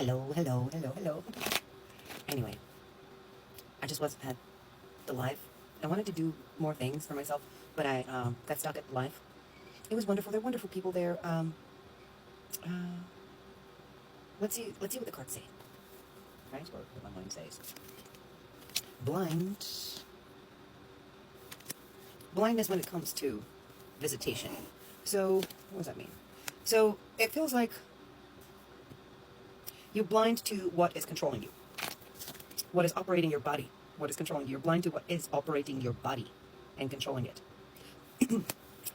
Hello, hello, hello, hello. Anyway, I just was at the live. I wanted to do more things for myself, but I got stuck at live. It was wonderful. There are wonderful people there. Uh, let's see what the cards say, right? Or what my mind says. Blindness when it comes to visitation. So, what does that mean? So it feels like you're blind to what is controlling you, what is operating your body, what is controlling you. You're blind to what is operating your body and controlling it.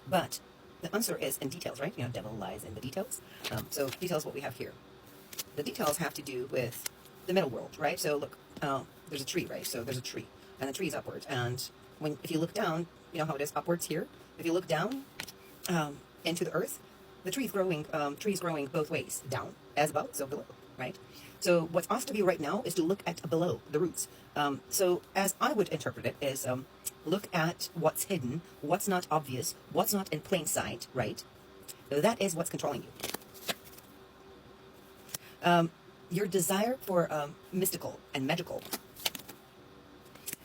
But the answer is in details, right? You know, devil lies in the details. So details what we have here. The details have to do with the middle world, right? So look, there's a tree, right? So there's a tree, and the tree is upwards. And if you look down, you know how it is upwards here? If you look down into the earth, the tree is growing both ways, down as above, so below, right? So what's asked of you right now is to look at below, the roots. So as I would interpret it is look at what's hidden, what's not obvious, what's not in plain sight, right? So that is what's controlling you. Your desire for mystical and magical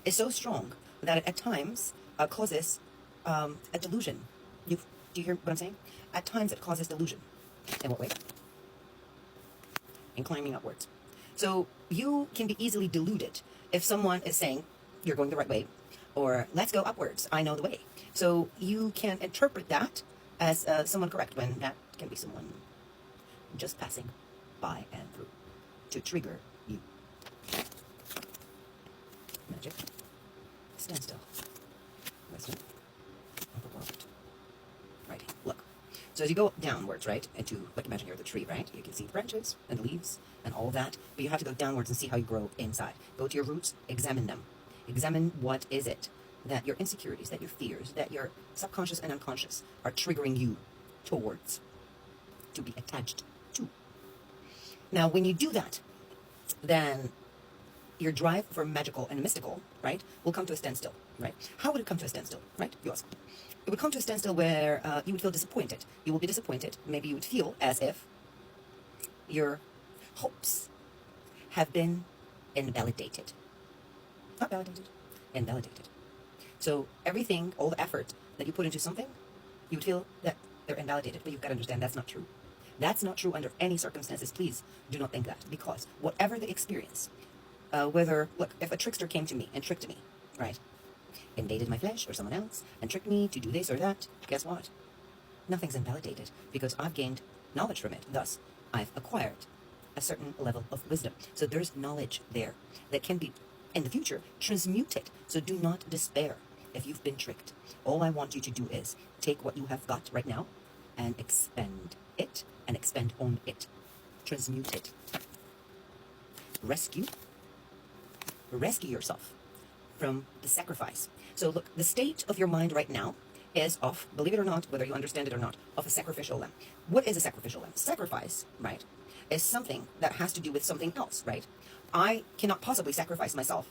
is so strong that it at times causes a delusion. Do you hear what I'm saying? At times it causes delusion. In what way? In climbing upwards. So you can be easily deluded if someone is saying you're going the right way, or let's go upwards, I know the way. So you can interpret that as someone correct when that can be someone just passing by and through to trigger you. Magic. Stand still. Wisdom. Overworld. Righty. Look. So as you go downwards, right, into, like imagine you're the tree, right? You can see the branches and the leaves and all of that, but you have to go downwards and see how you grow inside. Go to your roots, examine them. Examine what is it that your insecurities, that your fears, that your subconscious and unconscious are triggering you towards, to be attached to. Now, when you do that, then your drive for magical and mystical, right, will come to a standstill, right? How would it come to a standstill, right? You ask. It would come to a standstill where you would feel disappointed. You will be disappointed. Maybe you would feel as if your hopes have been invalidated. Not validated, invalidated. So everything, all the effort that you put into something, you would feel that they're invalidated. But you've got to understand that's not true. That's not true under any circumstances. Please do not think that. Because whatever the experience, look, if a trickster came to me and tricked me, right? Invaded my flesh or someone else and tricked me to do this or that, guess what? Nothing's invalidated because I've gained knowledge from it. Thus, I've acquired a certain level of wisdom. So there's knowledge there that can be, in the future, transmuted. So do not despair if you've been tricked. All I want you to do is take what you have got right now and expend it and expend on it. Transmute it. Rescue yourself from the sacrifice. So look, the state of your mind right now is of, believe it or not, whether you understand it or not, of a sacrificial lamb. What is a sacrificial lamb? Sacrifice, right, is something that has to do with something else, right? I cannot possibly sacrifice myself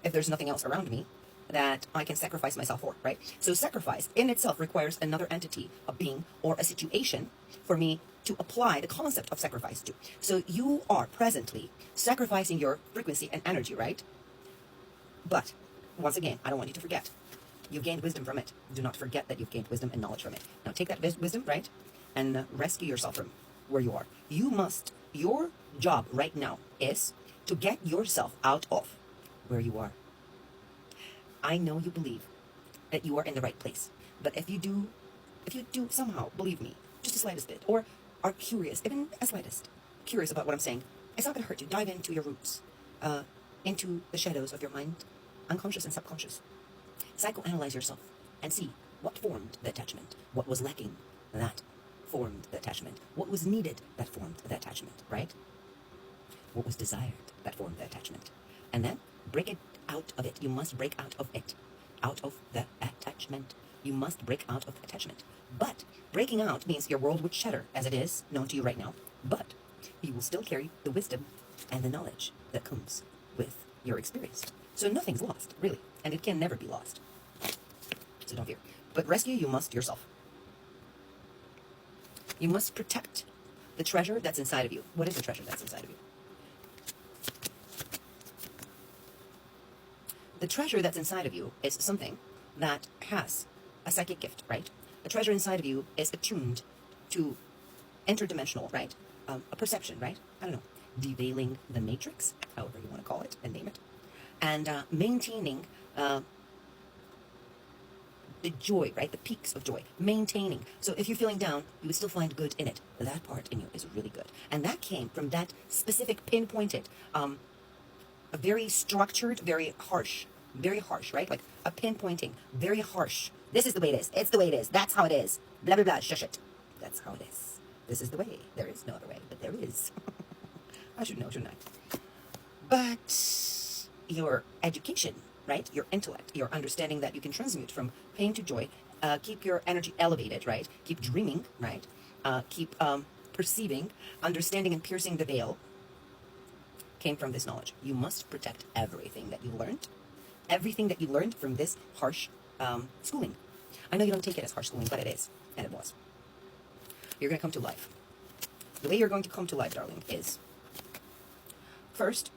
if there's nothing else around me that I can sacrifice myself for, right? So sacrifice in itself requires another entity, a being, or a situation for me to apply the concept of sacrifice to. So you are presently sacrificing your frequency and energy, right? But, once again, I don't want you to forget. You've gained wisdom from it. Do not forget that you've gained wisdom and knowledge from it. Now take that wisdom, right, and rescue yourself from where you are. Your job right now is to get yourself out of where you are. I know you believe that you are in the right place. But if you do somehow, believe me, just the slightest bit, or are curious, even a slightest, curious about what I'm saying, it's not going to hurt you. Dive into your roots, into the shadows of your mind, unconscious and subconscious. Psychoanalyze yourself and see what formed the attachment, what was lacking that formed the attachment, what was needed that formed the attachment, right? What was desired that formed the attachment. And then break it out of it. You must break out of it, out of the attachment. You must break out of the attachment. But breaking out means your world would shatter as it is known to you right now, but you will still carry the wisdom and the knowledge that comes with your experience. So nothing's lost, really, and it can never be lost. So don't fear. But rescue, you must yourself. You must protect the treasure that's inside of you. What is the treasure that's inside of you? The treasure that's inside of you is something that has a psychic gift, right? The treasure inside of you is attuned to interdimensional, right? A perception, right? I don't know, deveiling the matrix, however you want to call it and name it, and maintaining the joy, right? The peaks of joy, maintaining. So if you're feeling down, you would still find good in it. That part in you is really good. And that came from that specific pinpointed, a very structured, very harsh, right? Like a pinpointing, very harsh. This is the way it is. It's the way it is. That's how it is. Blah, blah, blah. Shush it. That's how it is. This is the way. There is no other way, but there is. I should know, shouldn't I? But your education, right? Your intellect, your understanding that you can transmute from pain to joy, keep your energy elevated, right? Keep dreaming, right? Keep perceiving, understanding, and piercing the veil came from this knowledge. You must protect everything that you learned from this harsh schooling. I know you don't take it as harsh schooling, but it is, and it was. You're going to come to life. The way you're going to come to life, darling, is first,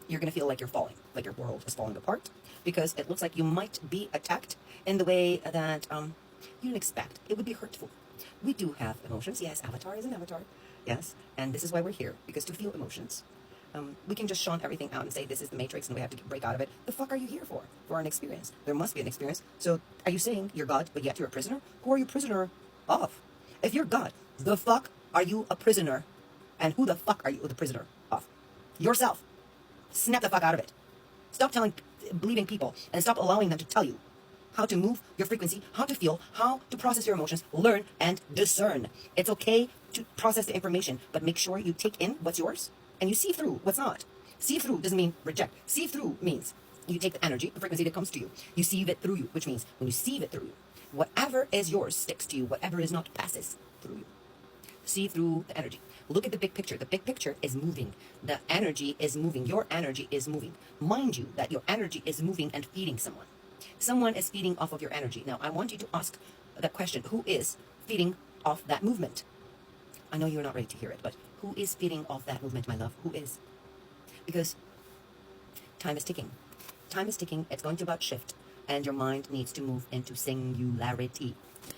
you're going to feel like you're falling, like your world is falling apart, because it looks like you might be attacked in the way that you didn't expect. It would be hurtful. We do have emotions. Yes, Avatar is an avatar. Yes, and this is why we're here, because to feel emotions. We can just shun everything out and say this is the matrix and we have to break out of it. The fuck are you here for? For an experience. There must be an experience. So are you saying you're God, but yet you're a prisoner? Who are you prisoner of? If you're God, the fuck are you a prisoner? And who the fuck are you the prisoner of? Yourself. Snap the fuck out of it. Stop believing people and stop allowing them to tell you how to move your frequency, how to feel, how to process your emotions, learn and discern. It's okay to process the information, but make sure you take in what's yours and you see through what's not. See through doesn't mean reject. See through means you take the energy, the frequency that comes to you. You sieve it through you, which means when you sieve it through you, whatever is yours sticks to you, whatever is not passes through you. See through the energy. Look at the big picture. The big picture is moving. The energy is moving. Your energy is moving. Mind you that your energy is moving and feeding someone. Someone is feeding off of your energy. Now, I want you to ask the question, who is feeding off that movement? I know you're not ready to hear it, but who is feeding off that movement, my love? Who is? Because time is ticking. Time is ticking. It's going to about shift. And your mind needs to move into singularity.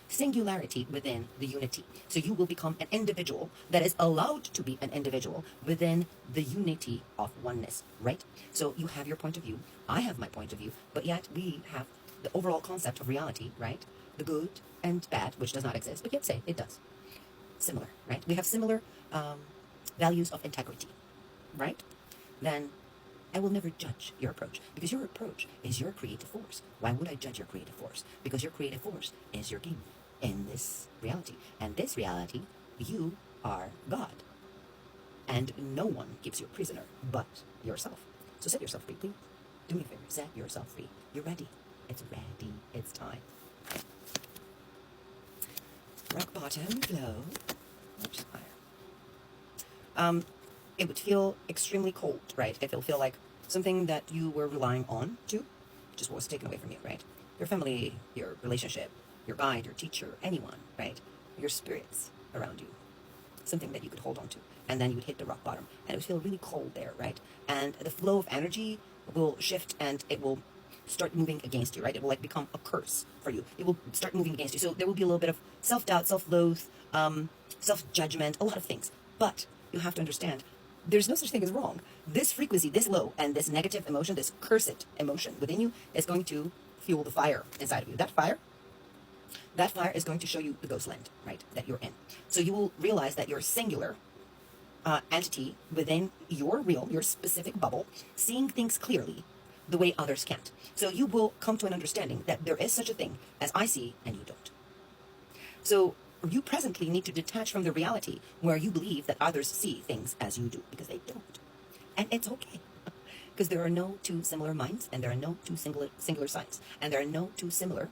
Singularity within the unity. So you will become an individual that is allowed to be an individual within the unity of oneness, right? So you have your point of view. I have my point of view. But yet we have the overall concept of reality, right? The good and bad, which does not exist, but yet say it does. Similar, right? We have similar values of integrity, right? Then I will never judge your approach, because your approach is your creative force. Why would I judge your creative force? Because your creative force is your game in this reality. And this reality, you are God. And no one keeps you a prisoner but yourself. So set yourself free, please. Do me a favor, set yourself free. You're ready. It's ready. It's time. Rock bottom, flow. Much higher. It would feel extremely cold, right? It will feel like something that you were relying on to just was taken away from you, right? Your family, your relationship, your guide, your teacher, anyone, right? Your spirits around you. Something that you could hold on to. And then you would hit the rock bottom. And it would feel really cold there, right? And the flow of energy will shift and it will start moving against you, right? It will like become a curse for you. It will start moving against you. So there will be a little bit of self-doubt, self-loathe, self-judgment, a lot of things. But you have to understand, there's no such thing as wrong. This frequency, this low, and this negative emotion, this cursed emotion within you is going to fuel the fire inside of you. That fire is going to show you the ghost land, right, that you're in. So you will realize that you're a singular entity within your realm, your specific bubble, seeing things clearly the way others can't. So you will come to an understanding that there is such a thing as I see and you don't. So you presently need to detach from the reality where you believe that others see things as you do, because they don't. And it's okay. Because there are no two similar minds, and there are no two singular signs, and there are no two similar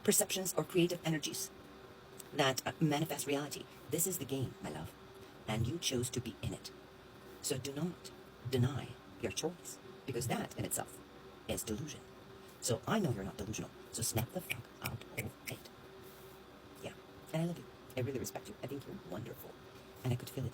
perceptions or creative energies that manifest reality. This is the game, my love, and you chose to be in it. So do not deny your choice, because that in itself is delusion. So I know you're not delusional, so snap the fuck out of it. Yeah, and I love you. I really respect you. I think you're wonderful. And I could feel it